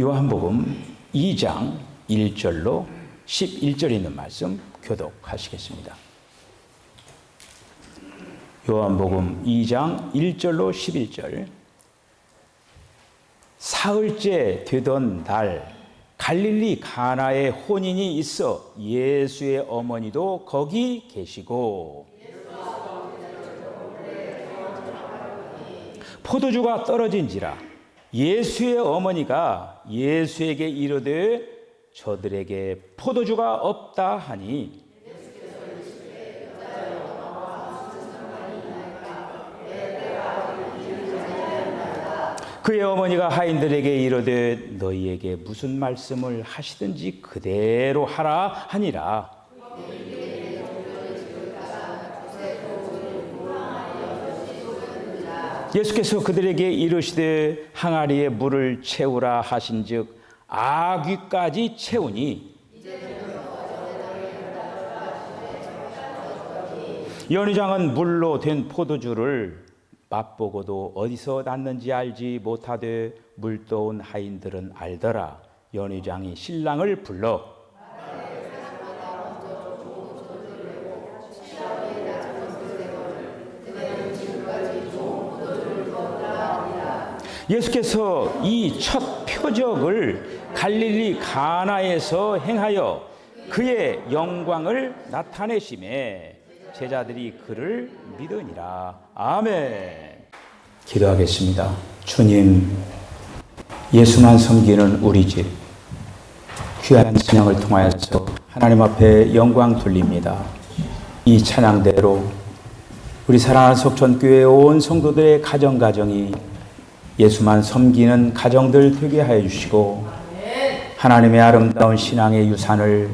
요한복음 2장 1절로 11절에 있는 말씀 교독하시겠습니다. 요한복음 2장 1절로 11절. 사흘째 되던 날 갈릴리 가나에 혼인이 있어 예수의 어머니도 거기 계시고 포도주가 떨어진지라 예수의 어머니가 예수에게 이르되 저들에게 포도주가 없다 하니 그의 어머니가 하인들에게 이르되 너희에게 무슨 말씀을 하시든지 그대로 하라 하니라. 예수께서 그들에게 이르시되 항아리에 물을 채우라 하신즉 아귀까지 채우니 연회장은 물로 된 포도주를 맛보고도 어디서 났는지 알지 못하되 물떠온 하인들은 알더라. 연회장이 신랑을 불러 예수께서 이 첫 표적을 갈릴리 가나에서 행하여 그의 영광을 나타내심에 제자들이 그를 믿으니라. 아멘. 기도하겠습니다. 주님, 예수만 섬기는 우리 집 귀한 찬양을 통하여서 하나님 앞에 영광 돌립니다. 이 찬양대로 우리 사랑하는 속천교회 온 성도들의 가정이 예수만 섬기는 가정들 되게 하여 주시고 하나님의 아름다운 신앙의 유산을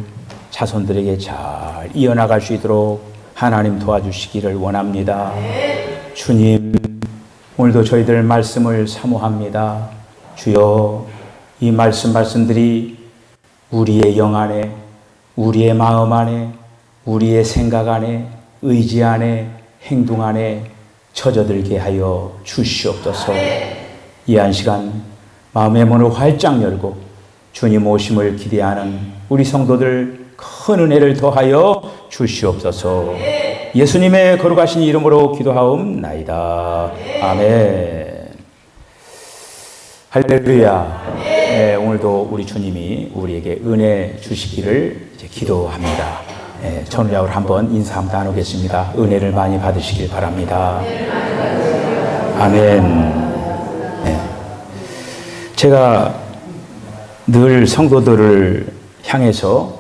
자손들에게 잘 이어나갈 수 있도록 하나님 도와주시기를 원합니다. 주님, 오늘도 저희들 말씀을 사모합니다. 주여, 이 말씀들이 우리의 영 안에, 우리의 마음 안에, 우리의 생각 안에, 의지 안에, 행동 안에 젖어들게 하여 주시옵소서. 이 한 시간 마음의 문을 활짝 열고 주님 오심을 기대하는 우리 성도들 큰 은혜를 더하여 주시옵소서. 예수님의 거룩하신 이름으로 기도하옵나이다. 아멘. 할렐루야. 네, 오늘도 우리 주님이 우리에게 은혜 주시기를 이제 기도합니다. 네, 전우야를 한번 인사 한번 나누겠습니다. 은혜를 많이 받으시길 바랍니다. 아멘. 네. 제가 늘 성도들을 향해서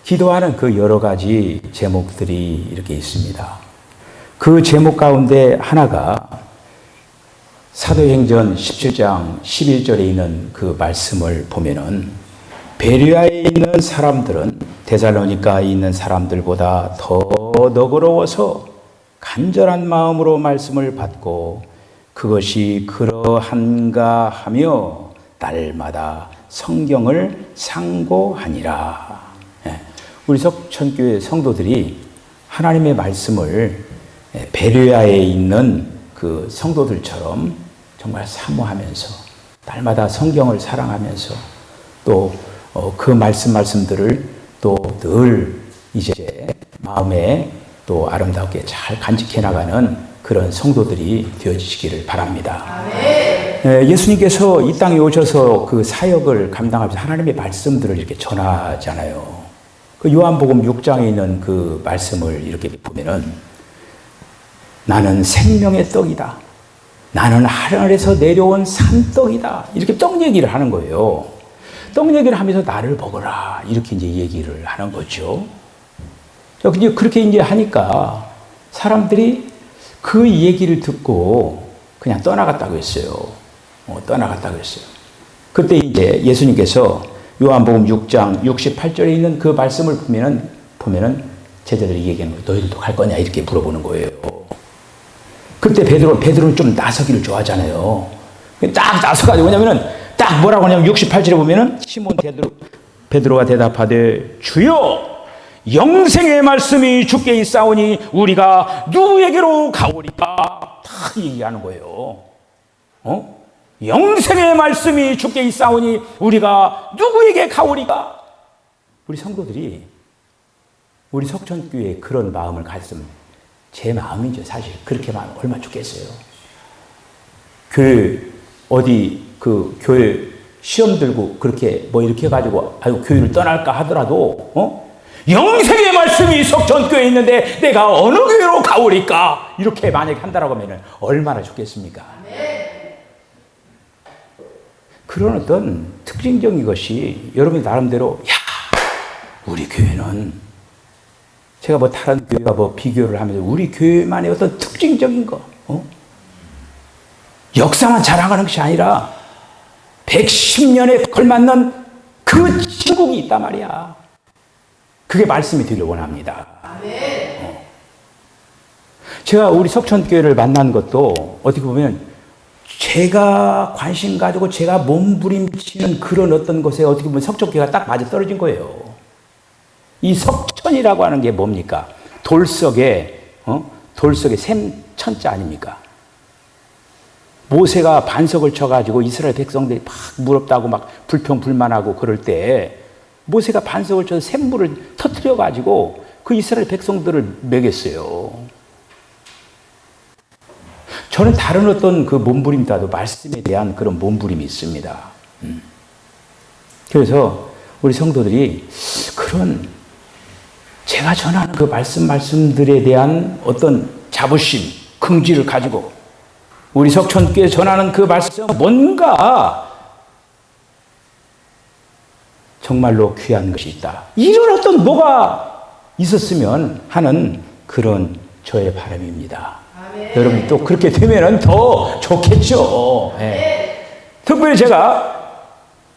기도하는 그 여러 가지 제목들이 이렇게 있습니다. 그 제목 가운데 하나가 사도행전 17장 11절에 있는 그 말씀을 보면은 베레아에 있는 사람들은 데살로니가에 있는 사람들보다 더 너그러워서 간절한 마음으로 말씀을 받고 그것이 그러한가 하며 날마다 성경을 상고하니라. 우리 석천교회 성도들이 하나님의 말씀을 베레아에 있는 그 성도들처럼 정말 사모하면서 날마다 성경을 사랑하면서 또 그 말씀들을 또 늘 이제 마음에 또 아름답게 잘 간직해 나가는 그런 성도들이 되어지시기를 바랍니다. 예수님께서 이 땅에 오셔서 그 사역을 감당하면서 하나님의 말씀들을 이렇게 전하잖아요. 그 요한복음 6장에 있는 그 말씀을 이렇게 보면은 나는 생명의 떡이다. 나는 하늘에서 내려온 산떡이다. 이렇게 떡 얘기를 하는 거예요. 떡 얘기를 하면서 나를 먹어라. 이렇게 이제 얘기를 하는 거죠. 그렇게 이제 하니까 사람들이 그 얘기를 듣고 그냥 떠나갔다고 했어요. 떠나갔다고 했어요. 그때 이제 예수님께서 요한복음 6장 68절에 있는 그 말씀을 보면은 제자들이 얘기하는 거예요. 너희들도 갈 거냐? 이렇게 물어보는 거예요. 그때 베드로는 좀 나서기를 좋아하잖아요. 딱 나서가지고, 왜냐면은 딱 뭐라고 하냐면 68절에 보면은 시몬 베드로가 대답하되 주여 영생의 말씀이 주께 있사오니 우리가 누구에게로 가오리까? 다 얘기하는 거예요. 영생의 말씀이 주께 있사오니 우리가 누구에게 가오리까? 우리 성도들이 우리 석천교회에 그런 마음을 가졌으면 제 마음이죠. 사실 그렇게 마음 얼마나 좋겠어요. 교회 어디 그 교회 시험 들고 그렇게 뭐 이렇게 해가지고 아유 교회를 떠날까 하더라도 영생의 말씀이 석천교회에 있는데 내가 어느 교회로 가오리까? 이렇게 만약에 한다라고 하면 얼마나 좋겠습니까? 그런 어떤 특징적인 것이 여러분이 나름대로 야 우리 교회는 제가 뭐 다른 교회와 뭐 비교를 하면서 우리 교회만의 어떤 특징적인 거 역사만 자랑하는 것이 아니라 110년에 걸맞는 그 신국이 있단 말이야. 그게 말씀이 되길 원합니다. 제가 우리 석천교회를 만난 것도 어떻게 보면 제가 관심 가지고 제가 몸부림치는 그런 어떤 것에 어떻게 보면 석천교회가 딱 맞아 떨어진 거예요. 이 석천이라고 하는 게 뭡니까? 돌석에 샘천자 아닙니까? 모세가 반석을 쳐가지고 이스라엘 백성들이 막 무럽다고 막 불평불만하고 그럴 때 모세가 반석을 쳐서 샘물을 터뜨려가지고 그 이스라엘 백성들을 먹였어요. 저는 다른 어떤 그 몸부림보다도 말씀에 대한 그런 몸부림이 있습니다. 그래서 우리 성도들이 그런 제가 전하는 그 말씀들에 대한 어떤 자부심, 긍지를 가지고 우리 석천교회 전하는 그 말씀 뭔가 정말로 귀한 것이 있다. 이런 어떤 뭐가 있었으면 하는 그런 저의 바람입니다. 아멘. 여러분 또 그렇게 되면 더 좋겠죠. 네. 특별히 제가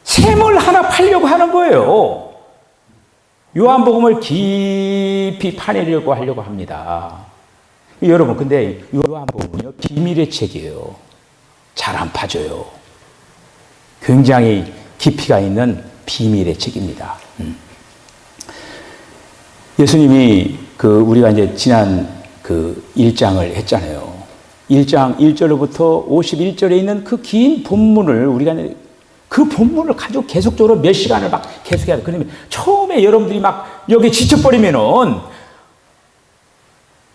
샘을 하나 팔려고 하는 거예요. 요한복음을 깊이 파내려고 하려고 합니다. 여러분 근데 요한복음은요 비밀의 책이에요. 잘 안 파져요. 굉장히 깊이가 있는 비밀의 책입니다. 예수님이 우리가 이제 지난 1장을 했잖아요. 1장 1절로부터 51절에 있는 그 긴 본문을 우리가 그 본문을 가지고 계속적으로 몇 시간을 막 계속해야 돼. 그러면 처음에 여러분들이 막 여기 지쳐버리면은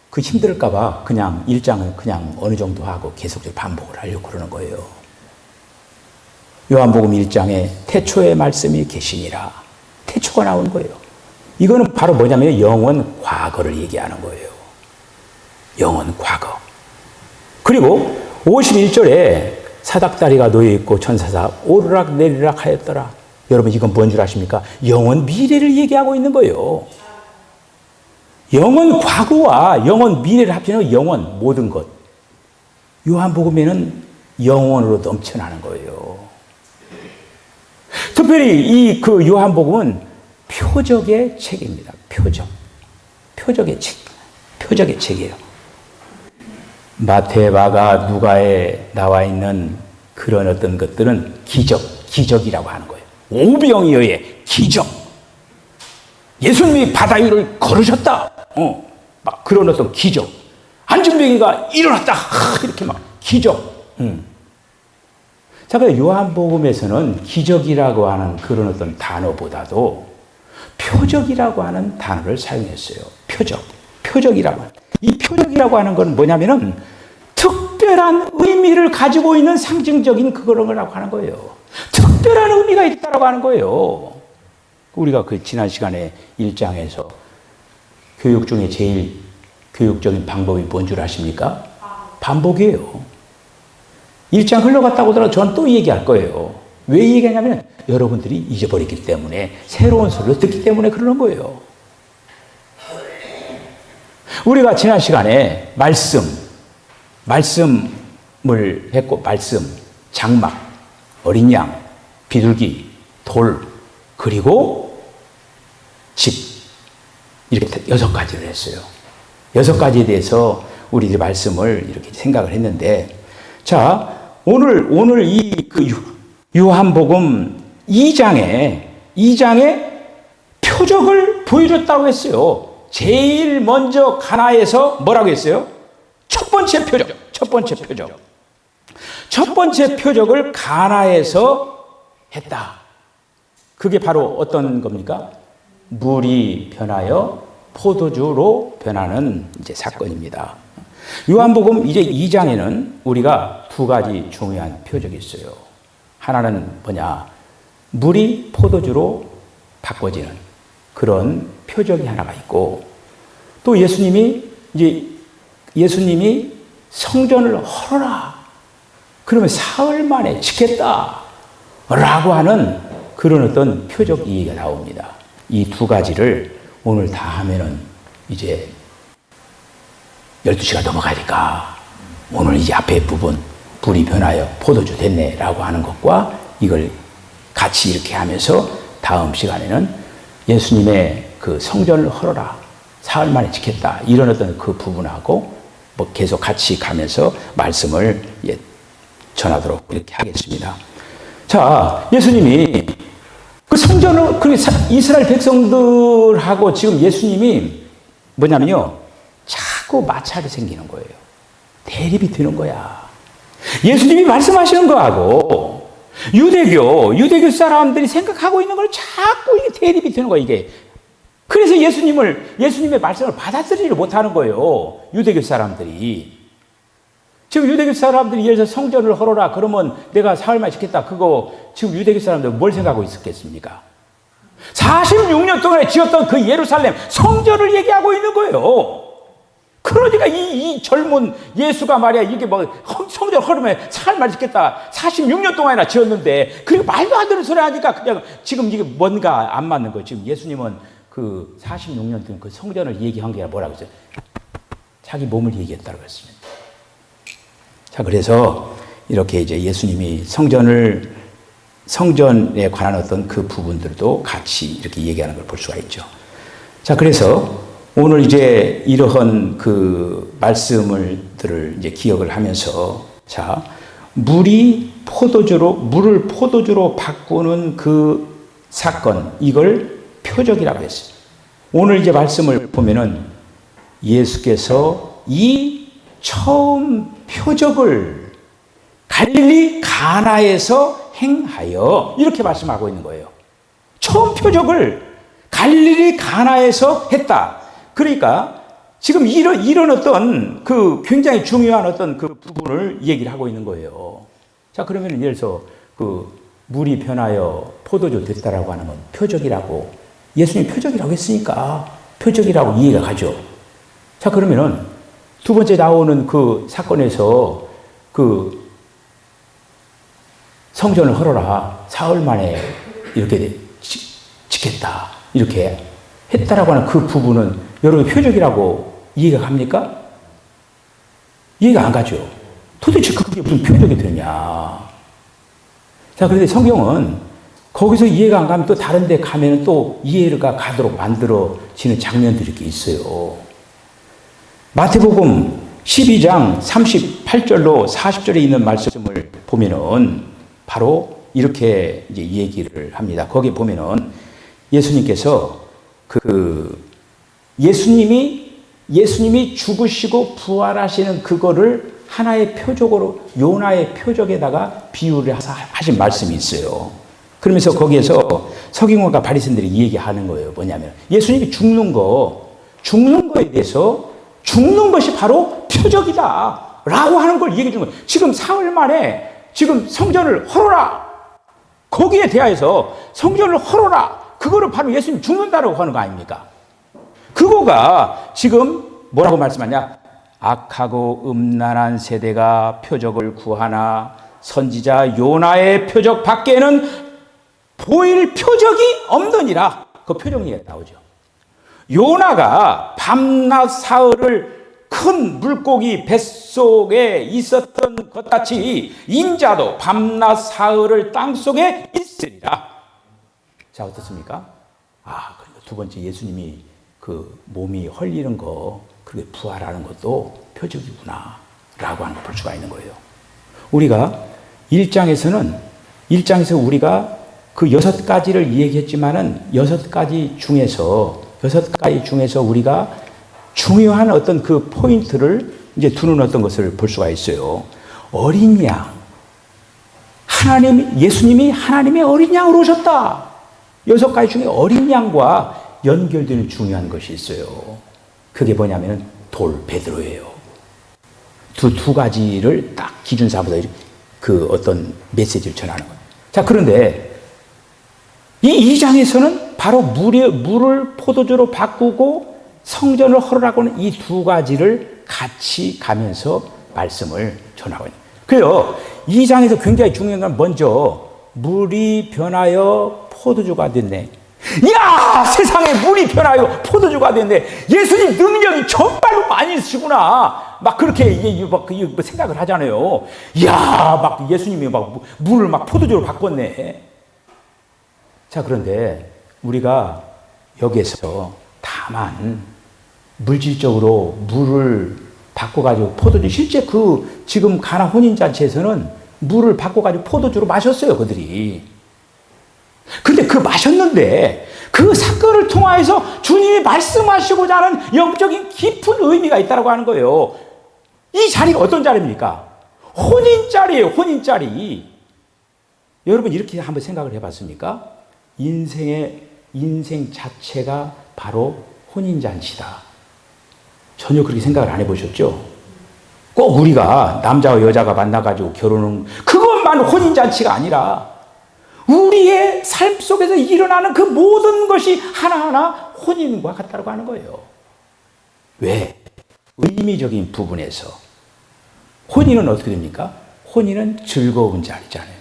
그 힘들까봐 그냥 1장을 그냥 어느 정도 하고 계속적으로 반복을 하려고 그러는 거예요. 요한복음 1장에 태초의 말씀이 계시니라. 태초가 나오는 거예요. 이거는 바로 뭐냐면 영원 과거를 얘기하는 거예요. 영원 과거. 그리고 51절에 사닥다리가 놓여있고 천사가 오르락 내리락 하였더라. 여러분 이건 뭔 줄 아십니까? 영원 미래를 얘기하고 있는 거예요. 영원 과거와 영원 미래를 합치는 영원 모든 것. 요한복음에는 영원으로 넘쳐나는 거예요. 특별히 이 요한복음은 표적의 책입니다. 표적의 책. 표적의 책이에요. 마태, 마가, 누가에 나와 있는 그런 어떤 것들은 기적이라고 하는 거예요. 오병이어의 기적. 예수님이 바다 위를 걸으셨다. 막 그런 어떤 기적. 안진뱅이가 일어났다. 이렇게 막 기적. 자, 그래서 요한복음에서는 기적이라고 하는 그런 어떤 단어보다도 표적이라고 하는 단어를 사용했어요. 표적이라고 하는. 이 표적이라고 하는 건 뭐냐면은 특별한 의미를 가지고 있는 상징적인 그런 거라고 하는 거예요. 특별한 의미가 있다라고 하는 거예요. 우리가 지난 시간에 1장에서 교육 중에 제일 교육적인 방법이 뭔 줄 아십니까? 반복이에요. 1장 흘러갔다고 하더라도 저는 또 얘기할 거예요. 왜 얘기하냐면 여러분들이 잊어버리기 때문에 새로운 소리를 듣기 때문에 그러는 거예요. 우리가 지난 시간에 말씀을 했고 장막, 어린 양, 비둘기, 돌, 그리고 집 이렇게 6가지를 했어요. 6가지에 대해서 우리들이 말씀을 이렇게 생각을 했는데 자 오늘 이 요한복음 2장에 표적을 보여줬다고 했어요. 제일 먼저 가나에서 뭐라고 했어요? 첫 번째 표적. 첫 번째 표적을 가나에서 했다. 그게 바로 어떤 겁니까? 물이 변하여 포도주로 변하는 이제 사건입니다. 요한복음 이제 2장에는 우리가 두 가지 중요한 표적이 있어요. 하나는 뭐냐? 물이 포도주로 바꿔지는 그런 표적이 하나가 있고, 또 예수님이 성전을 헐어라. 그러면 사흘 만에 짓겠다. 라고 하는 그런 어떤 표적 이해가 나옵니다. 이 두 가지를 오늘 다 하면은 이제 12시가 넘어가니까 오늘 이제 앞에 부분 불이 변하여 포도주 됐네 라고 하는 것과 이걸 같이 이렇게 하면서 다음 시간에는 예수님의 그 성전을 헐어라. 사흘 만에 짓겠다. 이런 어떤 그 부분하고 뭐 계속 같이 가면서 말씀을 전하도록 이렇게 하겠습니다. 자, 예수님이 그 성전을, 이스라엘 백성들하고 지금 예수님이 뭐냐면요. 자꾸 마찰이 생기는 거예요. 대립이 되는 거야. 예수님이 말씀하시는 거하고 유대교 사람들이 생각하고 있는 걸 자꾸 이게 대립이 되는 거야, 이게. 그래서 예수님의 말씀을 받아들이지 못하는 거예요. 유대교 사람들이. 지금 유대교 사람들이 예를 들어서 성전을 헐어라 그러면 내가 사흘 만에 짓겠다. 그거 지금 유대교 사람들 뭘 생각하고 있었겠습니까? 46년 동안에 지었던 그 예루살렘 성전을 얘기하고 있는 거예요. 그러니까 이 젊은 예수가 말이야, 이게 뭐 성전 헐으면 사흘 만에 짓겠다. 46년 동안이나 지었는데, 그리고 말도 안 되는 소리 하니까 그냥 지금 이게 뭔가 안 맞는 거예요. 지금 예수님은 그 46년 동안 그 성전을 얘기한 게 뭐라고 했어요? 자기 몸을 얘기했다고 했습니다. 자, 그래서 이렇게 이제 예수님이 성전에 관한 어떤 그 부분들도 같이 이렇게 얘기하는 걸 볼 수가 있죠. 자, 그래서 오늘 이제 이러한 그 말씀들을 이제 기억을 하면서, 자, 물을 포도주로 바꾸는 그 사건, 이걸 표적이라고 했어요. 오늘 이제 말씀을 보면은 예수께서 이 처음 표적을 갈릴리 가나에서 행하여, 이렇게 말씀하고 있는 거예요. 처음 표적을 갈릴리 가나에서 했다. 그러니까 지금 이런 어떤 그 굉장히 중요한 어떤 그 부분을 얘기를 하고 있는 거예요. 자, 그러면 예를 들어서 그 물이 변하여 포도주 됐다라고 하는 건 표적이라고, 예수님 표적이라고 했으니까 표적이라고 이해가 가죠. 자, 그러면은 두 번째 나오는 그 사건에서 그 성전을 헐어라. 사흘 만에 이렇게 짓겠다. 이렇게 했다라고 하는 그 부분은 여러분 표적이라고 이해가 갑니까? 이해가 안 가죠. 도대체 그게 무슨 표적이 되냐. 자, 그런데 성경은 거기서 이해가 안 가면 또 다른 데 가면 또 이해가 가도록 만들어지는 장면들이 이렇게 있어요. 마태복음 12장 38절로 40절에 있는 말씀을 보면은 바로 이렇게 이제 얘기를 합니다. 거기 보면은 예수님께서 예수님이 죽으시고 부활하시는 그거를 하나의 표적으로, 요나의 표적에다가 비유를 하신 말씀이 있어요. 그러면서 거기에서 서기관과 바리새인들이 얘기하는 거예요. 뭐냐면 예수님이 죽는 거에 대해서 죽는 것이 바로 표적이다 라고 하는 걸 얘기해 주는 거예요. 지금 사흘 만에 지금 성전을 헐어라. 거기에 대하여서 성전을 헐어라. 그거를 바로 예수님 죽는다라고 하는 거 아닙니까? 그거가 지금 뭐라고 말씀하냐? 악하고 음란한 세대가 표적을 구하나 선지자 요나의 표적 밖에는 보일 표적이 없느니라. 그 표적 얘기가 나오죠. 요나가 밤낮 사흘을 큰 물고기 뱃속에 있었던 것 같이 인자도 밤낮 사흘을 땅속에 있으리라. 자, 어떻습니까? 그러니까 두 번째 예수님이 그 몸이 헐리는 거, 그게 부활하는 것도 표적이구나 라고 하는 걸 볼 수가 있는 거예요. 우리가 1장에서 우리가 그 6가지를 얘기했지만은 6가지 중에서 우리가 중요한 어떤 그 포인트를 이제 두는 어떤 것을 볼 수가 있어요. 어린 양, 예수님이 하나님의 어린 양으로 오셨다. 6가지 중에 어린 양과 연결되는 중요한 것이 있어요. 그게 뭐냐면 베드로예요. 두 가지를 딱 기준 삼아서 그 어떤 메시지를 전하는 거예요. 자, 그런데 이 2장에서는 바로 물을 포도주로 바꾸고 성전을 헐으라고 하는 이 두 가지를 같이 가면서 말씀을 전하고 있는 거예요. 그래요. 2장에서 굉장히 중요한 건 먼저 물이 변하여 포도주가 됐네. 이야, 세상에 물이 변하여 포도주가 됐네. 예수님 능력이 정말로 많이 있으시구나. 막 그렇게 생각을 하잖아요. 이야, 막 예수님이 막 물을 막 포도주로 바꿨네. 자, 그런데 우리가 여기에서 다만 물질적으로 물을 바꿔가지고 포도주, 실제 지금 가나 혼인잔치에서는 물을 바꿔가지고 포도주로 마셨어요, 그들이. 근데 마셨는데 그 사건을 통하여서 주님이 말씀하시고자 하는 영적인 깊은 의미가 있다고 하는 거예요. 이 자리가 어떤 자리입니까? 혼인자리예요, 혼인자리. 여러분, 이렇게 한번 생각을 해봤습니까? 인생 자체가 바로 혼인잔치다. 전혀 그렇게 생각을 안 해보셨죠? 꼭 우리가 남자와 여자가 만나가지고 결혼은 그것만 혼인잔치가 아니라 우리의 삶 속에서 일어나는 그 모든 것이 하나하나 혼인과 같다고 하는 거예요. 왜? 의미적인 부분에서. 혼인은 어떻게 됩니까? 혼인은 즐거운 자리잖아요.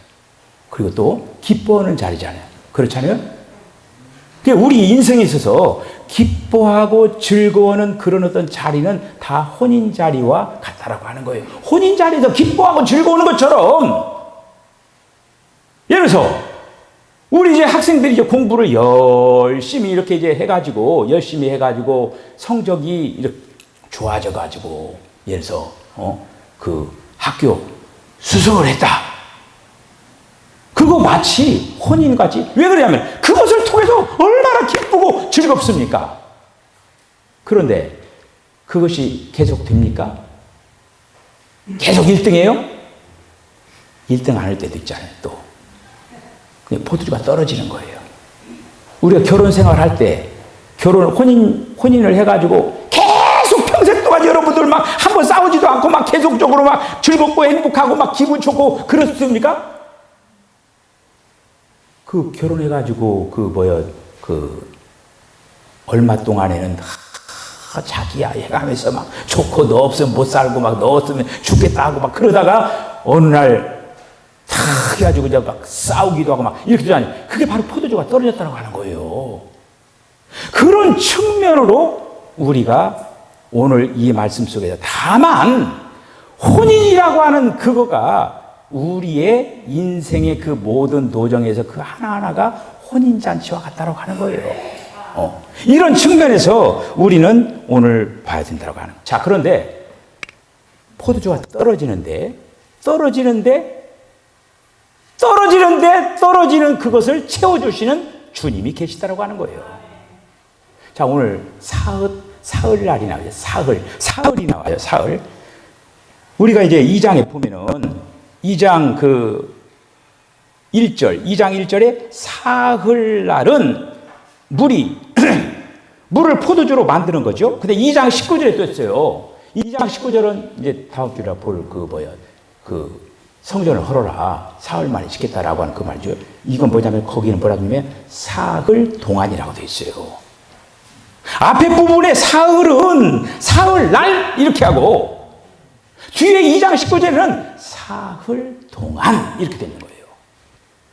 그리고 또 기뻐하는 자리잖아요. 그렇잖아요? 우리 인생에 있어서 기뻐하고 즐거워하는 그런 어떤 자리는 다 혼인 자리와 같다라고 하는 거예요. 혼인 자리에서 기뻐하고 즐거워하는 것처럼, 예를 들어서 우리 이제 학생들이 이제 공부를 열심히 이렇게 이제 열심히 해가지고 성적이 이렇게 좋아져가지고, 예를 들어서 그 학교 수석을 했다. 그거 마치 혼인같이. 왜 그러냐면 그것을 통해서 얼마나 기쁘고 즐겁습니까? 그런데 그것이 계속 됩니까? 계속 1등이에요? 1등 안 할 때도 있잖아요, 또. 포도주가 떨어지는 거예요. 우리가 결혼 생활할 때, 혼인을 해가지고 계속 평생 동안 여러분들 막 한 번 싸우지도 않고 막 계속적으로 막 즐겁고 행복하고 막 기분 좋고 그렇습니까? 결혼해가지고 얼마 동안에는 자기야 해가면서 막 좋고 너 없으면 못 살고 막 너 없으면 죽겠다 하고 막 그러다가 어느 날 탁 해가지고 이제 막 싸우기도 하고 막 이렇게 되잖아요. 그게 바로 포도주가 떨어졌다고 하는 거예요. 그런 측면으로 우리가 오늘 이 말씀 속에서 다만 혼인이라고 하는 그거가 우리의 인생의 그 모든 도정에서 그 하나하나가 혼인잔치와 같다고 하는 거예요. 이런 측면에서 우리는 오늘 봐야 된다고 하는 거예요. 자, 그런데 포도주가 떨어지는 그것을 채워주시는 주님이 계시다고 하는 거예요. 자, 오늘 사흘날이 나와요. 사흘이 나와요. 사흘. 우리가 이제 2장에 보면은 2장 1절에 사흘날은 물을 포도주로 만드는 거죠. 근데 2장 19절에 또 있어요. 2장 19절은 이제 다음 주에 볼 성전을 헐어라. 사흘 만에 짓겠다라고 하는 그 말이죠. 이건 뭐냐면 거기는 뭐라고 하면 사흘 동안이라고 되어 있어요. 앞에 부분에 사흘날 이렇게 하고 뒤에 2장 19절에는 사흘 동안 이렇게 되는 거예요.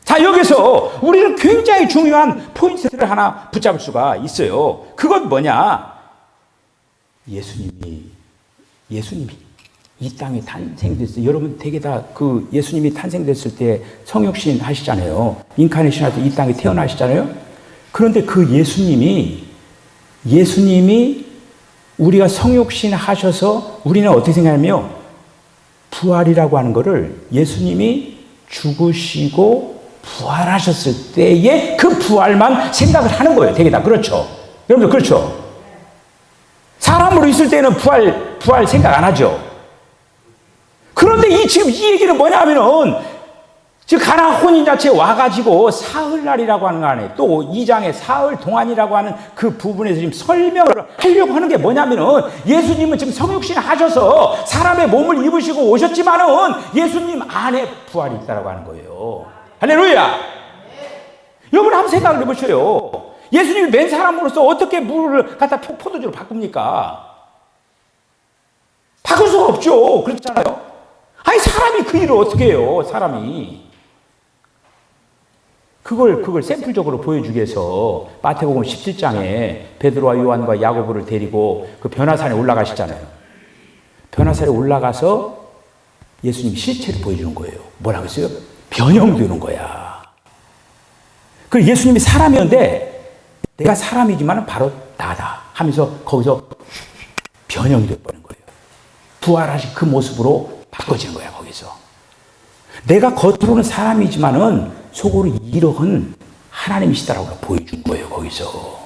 자, 여기서 우리는 굉장히 중요한 포인트를 하나 붙잡을 수가 있어요. 그건 뭐냐? 예수님이 이 땅에 탄생됐어요. 여러분 되게 다 예수님이 탄생됐을 때 성육신 하시잖아요. 인카네이션 할 때 이 땅에 태어나시잖아요. 그런데 그 예수님이 우리가 성육신 하셔서 우리는 어떻게 생각하냐면 부활이라고 하는 거를 예수님이 죽으시고 부활하셨을 때의 그 부활만 생각을 하는 거예요. 되게 다. 그렇죠? 여러분들 그렇죠? 사람으로 있을 때는 부활 생각 안 하죠? 그런데 지금 이 얘기는 뭐냐면은 즉 가나 혼인잔치에 와가지고 사흘날이라고 하는 거 안에 또 2장에 사흘 동안이라고 하는 그 부분에서 지금 설명을 하려고 하는 게 뭐냐면은 예수님은 지금 성육신 하셔서 사람의 몸을 입으시고 오셨지만은 예수님 안에 부활이 있다라고 하는 거예요. 할렐루야. 여러분 한번 생각을 해보셔요. 예수님이 맨 사람으로서 어떻게 물을 갖다 포도주로 바꿉니까? 바꿀 수가 없죠. 그렇잖아요. 아니 사람이 그 일을 어떻게 해요? 사람이. 그걸 샘플적으로 보여주기 위해서 마태복음 17장에 베드로와 요한과 야고보를 데리고 그 변화산에 올라가시잖아요. 변화산에 올라가서 예수님 실체를 보여주는 거예요. 뭐라고 했어요? 변형되는 거야. 그리고 예수님이 사람이었는데 내가 사람이지만 바로 나다 하면서 거기서 변형이 되어버린 거예요. 부활하신 그 모습으로 바꿔지는 거야 거기서. 내가 겉으로는 사람이지만은 속으로 이러한 하나님이시다라고 보여준 거예요 거기서.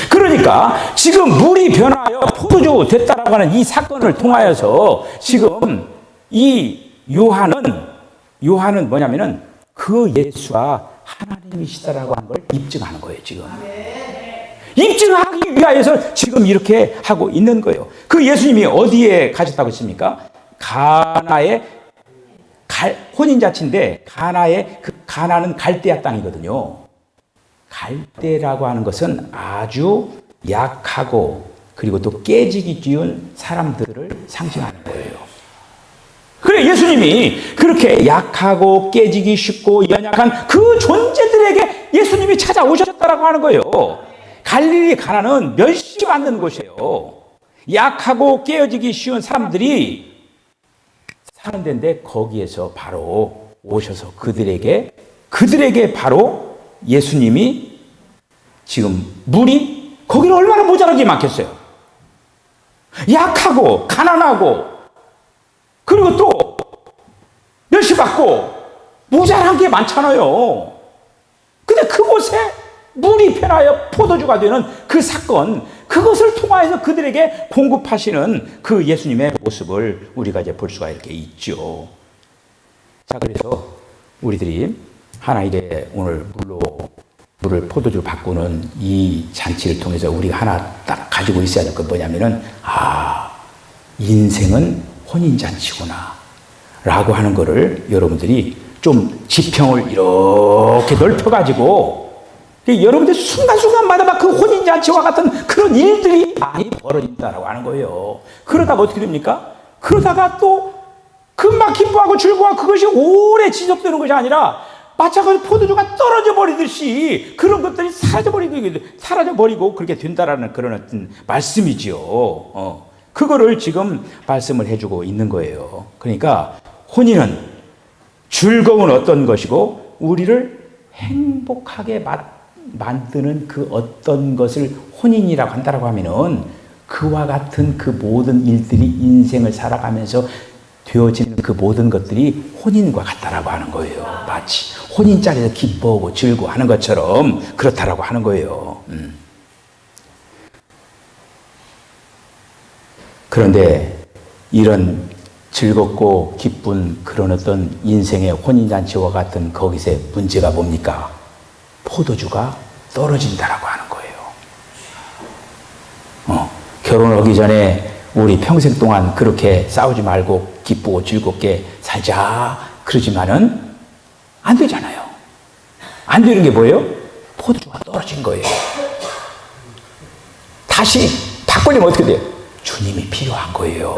그러니까 지금 물이 변하여 포도주 됐다라고 하는 이 사건을 통하여서 지금 이 요한은 뭐냐면은 그 예수가 하나님이시다라고 하는 걸 입증하는 거예요 지금. 입증하기 위하여서 지금 이렇게 하고 있는 거예요. 그 예수님이 어디에 가셨다고 했습니까? 가나의 혼인잔치인데 가나는 갈대아 땅이거든요. 갈대라고 하는 것은 아주 약하고 그리고 또 깨지기 쉬운 사람들을 상징하는 거예요. 그래 예수님이 그렇게 약하고 깨지기 쉽고 연약한 그 존재들에게 예수님이 찾아오셨다라고 하는 거예요. 갈릴리 가나는 멸시받는 곳이에요. 약하고 깨어지기 쉬운 사람들이 사는 데인데 거기에서 바로 오셔서 그들에게 바로 예수님이 지금 물이 거기는 얼마나 모자라게 많겠어요. 약하고 가난하고 그리고 또 멸시받고 모자란 게 많잖아요. 근데 그곳에 물이 변하여 포도주가 되는 그 사건, 그것을 통하여서 그들에게 공급하시는 그 예수님의 모습을 우리가 이제 볼 수가 이렇게 있죠. 자, 그래서 우리들이 하나님의 오늘 물을 포도주로 바꾸는 이 잔치를 통해서 우리가 하나 딱 가지고 있어야 될 건 뭐냐면은, 인생은 혼인잔치구나 라고 하는 거를 여러분들이 좀 지평을 이렇게 넓혀가지고 여러분들 순간순간마다 막 그 혼인잔치와 같은 그런 일들이 많이 벌어진다라고 하는 거예요. 그러다가 어떻게 됩니까? 그러다가 또 금방 기뻐하고 즐거워하고 그것이 오래 지속되는 것이 아니라 마찬가지로 포도주가 떨어져 버리듯이 그런 것들이 사라져버리고 그렇게 된다라는 그런 어떤 말씀이지요. 그거를 지금 말씀을 해주고 있는 거예요. 그러니까 혼인은 즐거운 어떤 것이고 우리를 행복하게 만드는 그 어떤 것을 혼인이라고 한다라고 하면은 그와 같은 그 모든 일들이 인생을 살아가면서 되어지는 그 모든 것들이 혼인과 같다라고 하는 거예요. 마치 혼인 자리에서 기뻐하고 즐거워하는 것처럼 그렇다라고 하는 거예요. 그런데 이런 즐겁고 기쁜 그런 어떤 인생의 혼인잔치와 같은 거기서의 문제가 뭡니까? 포도주가 떨어진다라고 하는 거예요. 결혼하기 전에 우리 평생 동안 그렇게 싸우지 말고 기쁘고 즐겁게 살자 그러지만은 안 되잖아요. 안 되는 게 뭐예요? 포도주가 떨어진 거예요. 다시 바꾸려면 어떻게 돼요? 주님이 필요한 거예요.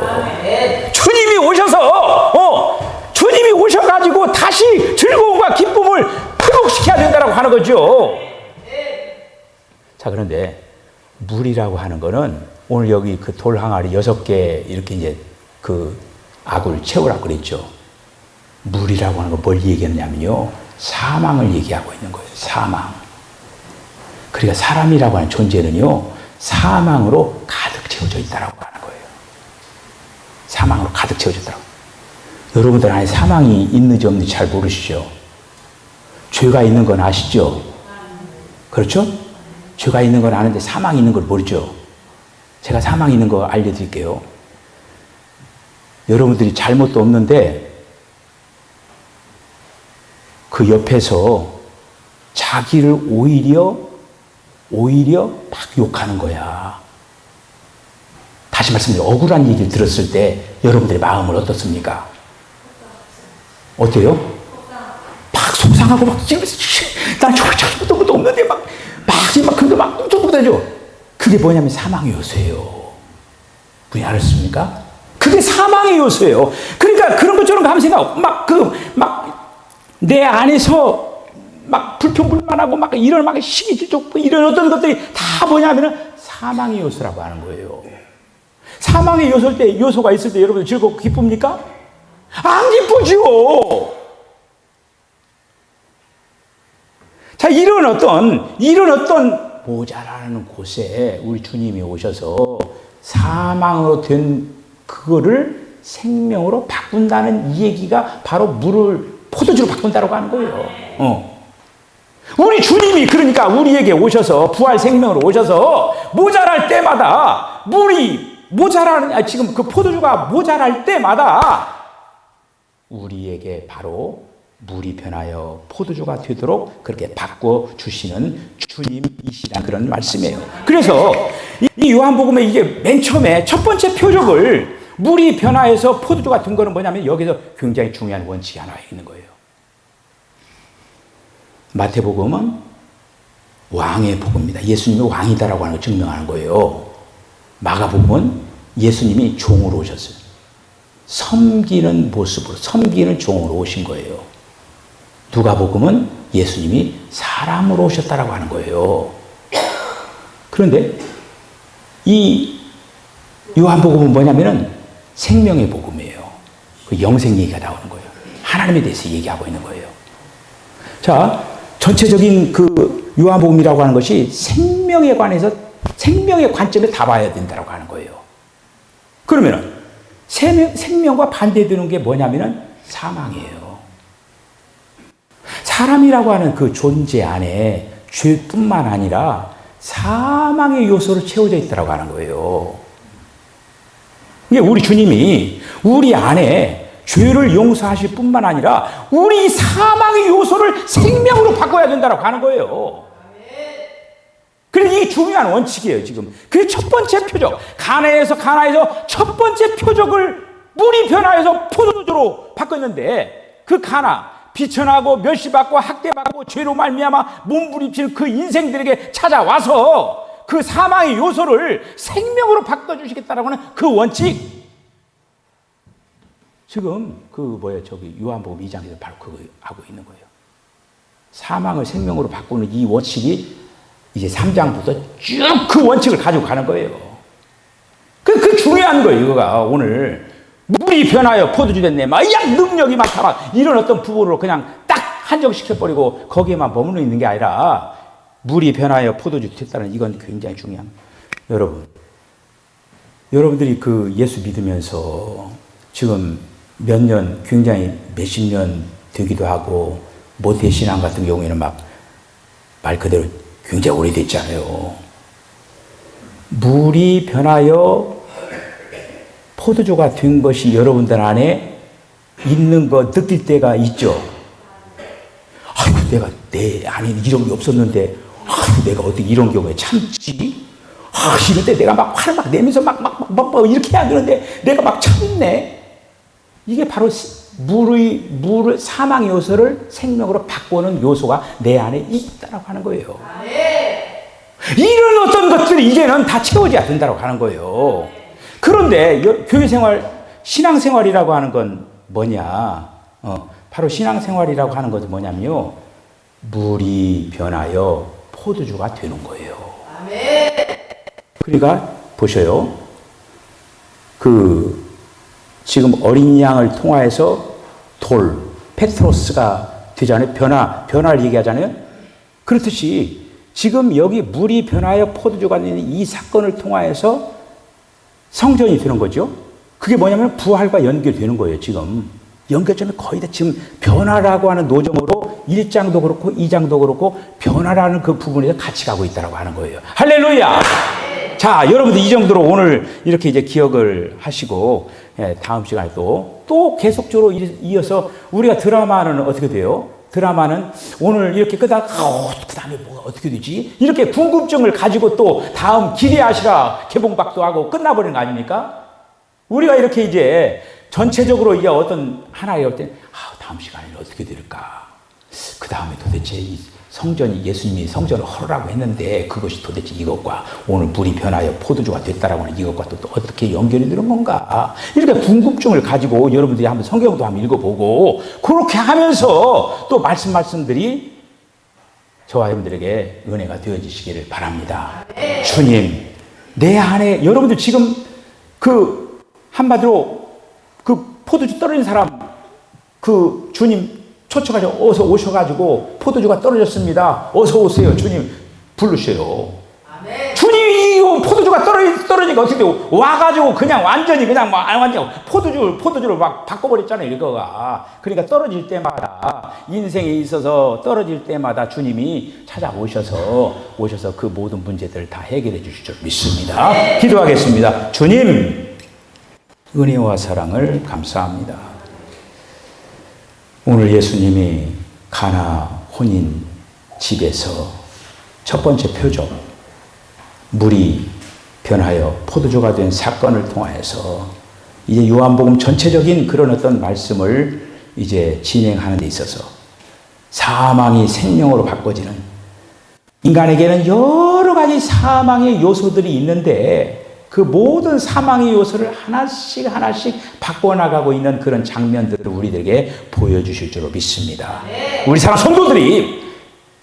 주님이 오셔가지고 다시 즐거움과 기쁨을 회복시켜야 된다고 하는 거죠. 자, 그런데 물이라고 하는 거는 오늘 여기 그 돌 항아리 6개 이렇게 이제 그 악을 채우라고 그랬죠. 물이라고 하는 거 뭘 얘기했냐면요. 사망을 얘기하고 있는 거예요. 사망. 그러니까 사람이라고 하는 존재는요. 사망으로 가득 채워져 있다라고 하는 거예요. 사망으로 가득 채워졌다고. 여러분들 안에 사망이 있는지 없는지 잘 모르시죠? 죄가 있는 건 아시죠? 그렇죠? 죄가 있는 건 아는데 사망이 있는 걸 모르죠? 제가 사망이 있는 거 알려드릴게요. 여러분들이 잘못도 없는데 그 옆에서 자기를 오히려 막 욕하는 거야. 다시 말씀드려, 억울한 얘기를 들었을 때 여러분들의 마음은 어떻습니까? 어때요? 막 속상하고 막 지면서 난 저것도 것도 없는데 막 근데 막 뚱뚱하죠. 그게 뭐냐면 사망의 요소예요. 분이 알았습니까? 그게 사망의 요소예요. 그러니까 그런 것처럼 가면 생각하고 내 안에서 막 불평불만하고 막 이런 막 시기질적 이런 어떤 것들이 다 뭐냐면은 사망의 요소라고 하는 거예요. 사망의 요소가 있을 때 여러분 즐겁고 기쁩니까? 안 기쁘죠. 자, 이런 어떤 모자라는 곳에 우리 주님이 오셔서 사망으로 된 그거를 생명으로 바꾼다는 이 얘기가 바로 물을 포도주로 바꾼다라고 하는 거예요. 우리 주님이 그러니까 우리에게 오셔서 부활 생명으로 오셔서 모자랄 때마다 지금 그 포도주가 모자랄 때마다 우리에게 바로 물이 변하여 포도주가 되도록 그렇게 바꿔주시는 주님이시라는 그런 말씀이에요. 그래서 이 요한복음의 이게 맨 처음에 첫 번째 표적을 물이 변화해서 포도주가 된 거는 뭐냐면 여기서 굉장히 중요한 원칙이 하나 있는 거예요. 마태복음은 왕의 복음입니다. 예수님이 왕이다라고 하는 걸 증명하는 거예요. 마가복음은 예수님이 종으로 오셨어요. 섬기는 모습으로, 섬기는 종으로 오신 거예요. 누가복음은 예수님이 사람으로 오셨다라고 하는 거예요. 그런데 이 요한복음은 뭐냐면은 생명의 복음이에요. 그 영생 얘기가 나오는 거예요. 하나님에 대해서 얘기하고 있는 거예요. 자, 전체적인 그 요한복음이라고 하는 것이 생명에 관해서 생명의 관점에 다 봐야 된다고 하는 거예요. 그러면은 생명과 반대되는 게 뭐냐면은 사망이에요. 사람이라고 하는 그 존재 안에 죄뿐만 아니라 사망의 요소로 채워져 있다고 하는 거예요. 이게 우리 주님이 우리 안에 죄를 용서하실 뿐만 아니라 우리 사망의 요소를 생명으로 바꿔야 된다고 하는 거예요. 그래서 이게 중요한 원칙이에요, 지금. 그게 첫 번째 표적. 가나에서 첫 번째 표적을 물이 변화해서 포도주로 바꿨는데 그 가나, 비천하고 멸시받고 학대받고 죄로 말미암아 몸부림치는 그 인생들에게 찾아와서 그 사망의 요소를 생명으로 바꿔주시겠다라고 하는 그 원칙. 지금 요한복음 2장에서 바로 그거 하고 있는 거예요. 사망을 생명으로 바꾸는 이 원칙이 이제 3장부터 쭉 그 원칙을 가지고 가는 거예요. 그 중요한 거예요, 이거가 오늘. 물이 변하여 포도주 됐네. 막 능력이 막 이런 어떤 부분으로 그냥 딱 한정시켜버리고 거기에만 머물러 있는 게 아니라 물이 변하여 포도주 됐다는 이건 굉장히 중요한 거예요. 여러분들이 그 예수 믿으면서 지금 몇 년, 굉장히 몇십 년 되기도 하고 모태신앙 같은 경우에는 말 그대로 굉장히 오래됐잖아요. 물이 변하여 포도주가 된 것이 여러분들 안에 있는 거 느낄 때가 있죠. 아이고, 내가 내 안에 이런 게 없었는데, 아이고, 내가 어떻게 이런 경우에 참지? 이럴 때 내가 막 화를 막 내면서 막 이렇게 해야 되는데 내가 막 참네. 이게 바로 물을 사망의 요소를 생명으로 바꾸는 요소가 내 안에 있다라고 하는 거예요. 이런 어떤 것들이 이제는 다 채워져야 된다고 하는 거예요. 그런데 교회 생활, 신앙 생활이라고 하는 건 뭐냐? 바로 신앙 생활이라고 하는 것은 뭐냐면요, 물이 변하여 포도주가 되는 거예요. 그러니까 보셔요. 지금 어린 양을 통하여서 페트로스가 되잖아요. 변화를 얘기하잖아요. 그렇듯이 지금 여기 물이 변하여 포도주가 되는 이 사건을 통하여서 성전이 되는 거죠. 그게 뭐냐면 부활과 연결되는 거예요, 지금. 연결점이 거의 다 지금 변화라고 하는 노점으로 1장도 그렇고 2장도 그렇고 변화라는 그 부분에서 같이 가고 있다고 하는 거예요. 할렐루야! 자, 여러분들 이 정도로 오늘 이렇게 이제 기억을 하시고, 다음 시간에 또 계속적으로 이어서 우리가 드라마는 어떻게 돼요? 드라마는 오늘 이렇게 끄다가 그 다음에 뭐가 어떻게 되지? 이렇게 궁금증을 가지고 또 다음 기대하시라 개봉박도 하고 끝나버리는 거 아닙니까? 우리가 이렇게 이제 전체적으로 이제 어떤 하나의 어떤 다음 시간에는 어떻게 될까? 그 다음에 도대체 이 성전이 예수님이 성전을 헐으라고 했는데 그것이 도대체 이것과 오늘 물이 변하여 포도주가 됐다라고 하는 이것과 또 어떻게 연결이 되는 건가? 이렇게 궁금증을 가지고 여러분들이 한번 성경도 한번 읽어보고 그렇게 하면서 또 말씀들이 저와 여러분들에게 은혜가 되어지시기를 바랍니다. 주님, 내 안에 여러분들 지금 그 한마디로 그 포도주 떨어진 사람 그 주님 초청하셔 어서 오셔가지고 포도주가 떨어졌습니다. 어서 오세요. 주님 부르셔요. 아멘. 주님이 포도주가 떨어지니까 어떻게 돼요? 와가지고 그냥 완전히 그냥 완전 포도주를 막 바꿔버렸잖아요. 이거가. 그러니까 떨어질 때마다 인생에 있어서 떨어질 때마다 주님이 찾아오셔서 그 모든 문제들을 다 해결해 주실 줄 믿습니다. 아멘. 기도하겠습니다. 주님 은혜와 사랑을 감사합니다. 오늘 예수님이 가나 혼인 집에서 첫 번째 표적, 물이 변하여 포도주가 된 사건을 통하여서 이제 요한복음 전체적인 그런 어떤 말씀을 이제 진행하는 데 있어서 사망이 생명으로 바꿔지는 인간에게는 여러 가지 사망의 요소들이 있는데 그 모든 사망의 요소를 하나씩 바꿔나가고 있는 그런 장면들을 우리들에게 보여주실 줄로 믿습니다. 우리 사랑 성도들이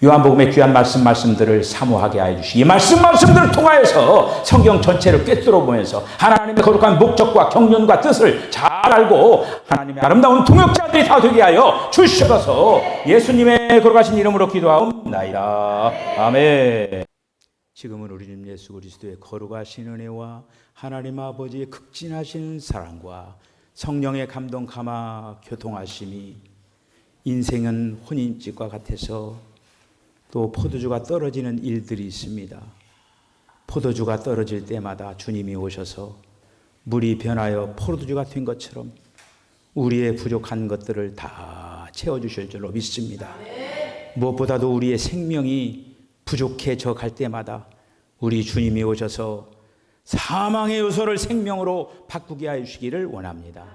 요한복음의 귀한 말씀들을 사모하게 하여 주시기 이 말씀들을 통하여서 성경 전체를 꿰뚫어 보면서 하나님의 거룩한 목적과 경륜과 뜻을 잘 알고 하나님의 아름다운 동역자들이 다 되게 하여 주시옵소서. 예수님의 거룩하신 이름으로 기도하옵나이다. 아멘. 지금은 우리 주님 예수 그리스도의 거룩하신 은혜와 하나님 아버지의 극진하신 사랑과 성령의 감동 감화 교통하심이 인생은 혼인집과 같아서 또 포도주가 떨어지는 일들이 있습니다. 포도주가 떨어질 때마다 주님이 오셔서 물이 변하여 포도주가 된 것처럼 우리의 부족한 것들을 다 채워주실 줄로 믿습니다. 무엇보다도 우리의 생명이 부족해져 갈 때마다 우리 주님이 오셔서 사망의 요소를 생명으로 바꾸게 하시기를 원합니다.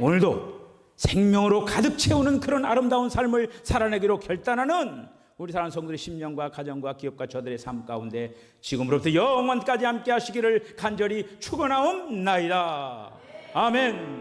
오늘도 생명으로 가득 채우는 그런 아름다운 삶을 살아내기로 결단하는 우리 사랑하는 성도들의 심령과 가정과 기업과 저들의 삶 가운데 지금으로부터 영원까지 함께 하시기를 간절히 축원하옵나이다. 아멘.